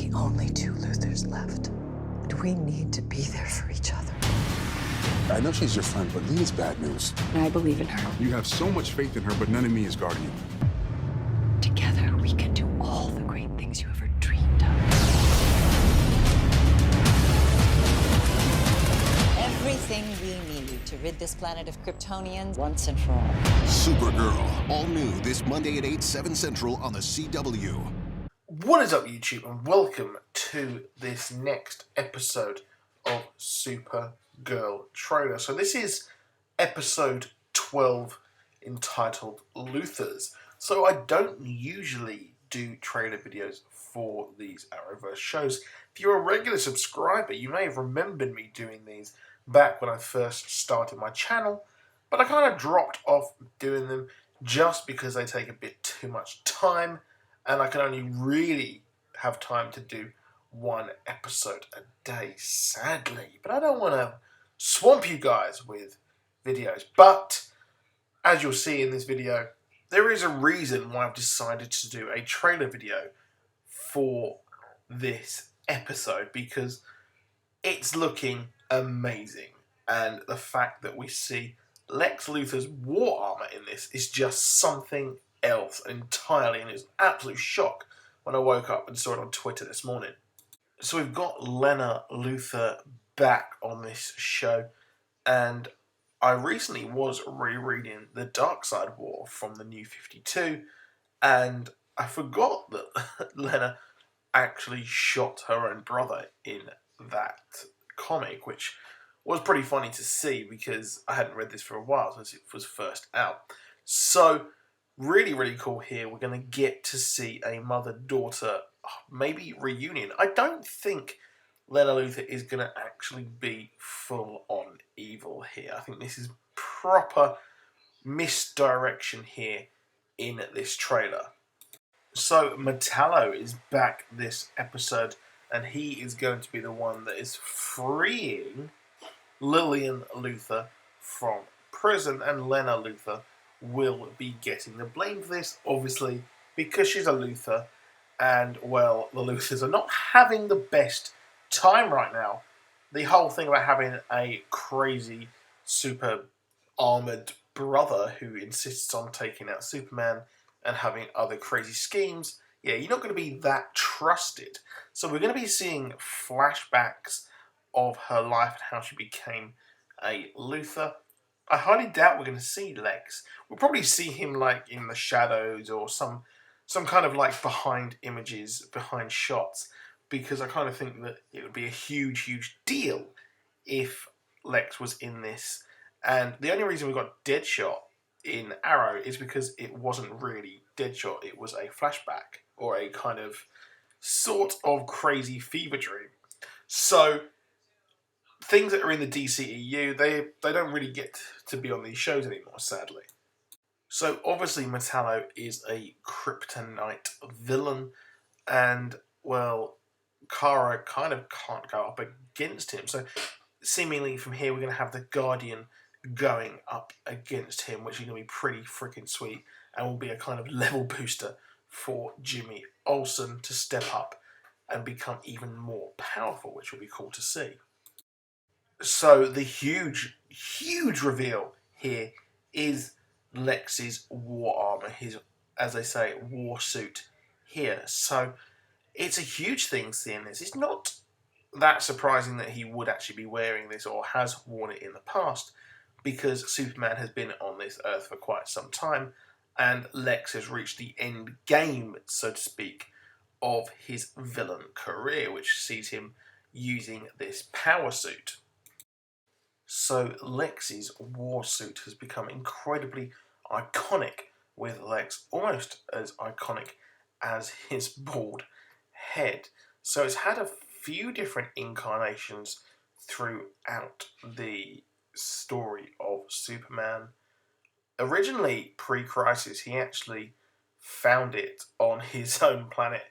the only two Luthers left. And we need to be there for each other. I know she's your friend, but Lena's bad news. I believe in her. You have so much faith in her, but none of me is guarding you. Together, we can do all the great things you ever dreamed of. Everything we need to rid this planet of Kryptonians once and for all. Supergirl, all new this Monday at 8, 7 Central on the CW. What is up, YouTube, and welcome to this next episode of Supergirl trailer. So this is episode 12, entitled Luthers. So I don't usually do trailer videos for these Arrowverse shows. If you're a regular subscriber, you may have remembered me doing these back when I first started my channel, but I kind of dropped off doing them just because they take a bit too much time, and I can only really have time to do one episode a day, sadly. But I don't want to swamp you guys with videos. But, as you'll see in this video, there is a reason why I've decided to do a trailer video for this episode, because it's looking amazing. And the fact that we see Lex Luthor's war armor in this is just something else entirely, and it was an absolute shock when I woke up and saw it on Twitter this morning. So we've got Lena Luther back on this show, and I recently was rereading The Dark Side War from the New 52, and I forgot that Lena actually shot her own brother in that comic, which was pretty funny to see because I hadn't read this for a while since it was first out. So, really, really cool here. We're going to get to see a mother-daughter, maybe reunion. I don't think Lena Luther is going to actually be full-on evil here. I think this is proper misdirection here in this trailer. So, Metallo is back this episode, and he is going to be the one that is freeing Lillian Luther from prison, and Lena Luther will be getting the blame for this, obviously, because she's a Luther, and, well, the Luthers are not having the best time right now. The whole thing about having a crazy, super armoured brother who insists on taking out Superman and having other crazy schemes, yeah, you're not going to be that trusted. So we're going to be seeing flashbacks of her life and how she became a Luther. I highly doubt we're going to see Lex. We'll probably see him like in the shadows or some kind of like behind images, behind shots, because I kind of think that it would be a huge, huge deal if Lex was in this. And the only reason we got Deadshot in Arrow is because it wasn't really Deadshot. It was a flashback or a kind of sort of crazy fever dream. So things that are in the DCEU, they don't really get to be on these shows anymore, sadly. So obviously Metallo is a kryptonite villain, and, well, Kara kind of can't go up against him. So seemingly from here we're going to have the Guardian going up against him, which is going to be pretty freaking sweet, and will be a kind of level booster for Jimmy Olsen to step up and become even more powerful, which will be cool to see. So the huge, huge reveal here is Lex's war armor, his, as they say, war suit here. So it's a huge thing seeing this. It's not that surprising that he would actually be wearing this or has worn it in the past, because Superman has been on this Earth for quite some time, and Lex has reached the end game, so to speak, of his villain career, which sees him using this power suit. So Lex's war suit has become incredibly iconic, with Lex almost as iconic as his bald head. So it's had a few different incarnations throughout the story of Superman. Originally, pre-Crisis, he actually found it on his own planet,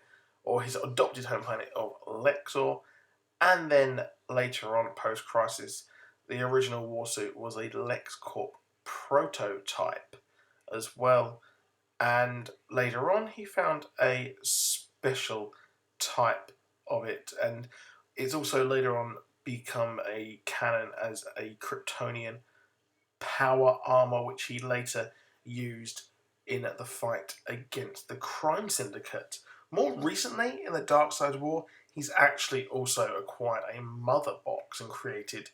or his adopted home planet of Lexor, and then later on, post-Crisis, the original Warsuit was a LexCorp prototype as well, and later on he found a special type of it, and it's also later on become a canon as a Kryptonian power armor, which he later used in the fight against the crime syndicate. More recently, in the Dark Side War, he's actually also acquired a mother box and created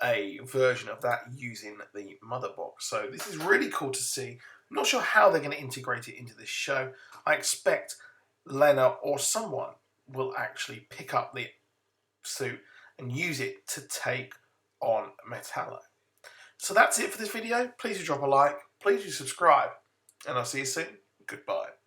a version of that using the mother box. So this is really cool to see. I'm not sure how they're going to integrate it into this show. I expect Lena or someone will actually pick up the suit and use it to take on Metallo. So that's it for this video. Please do drop a like, please do subscribe, and I'll see you soon. Goodbye.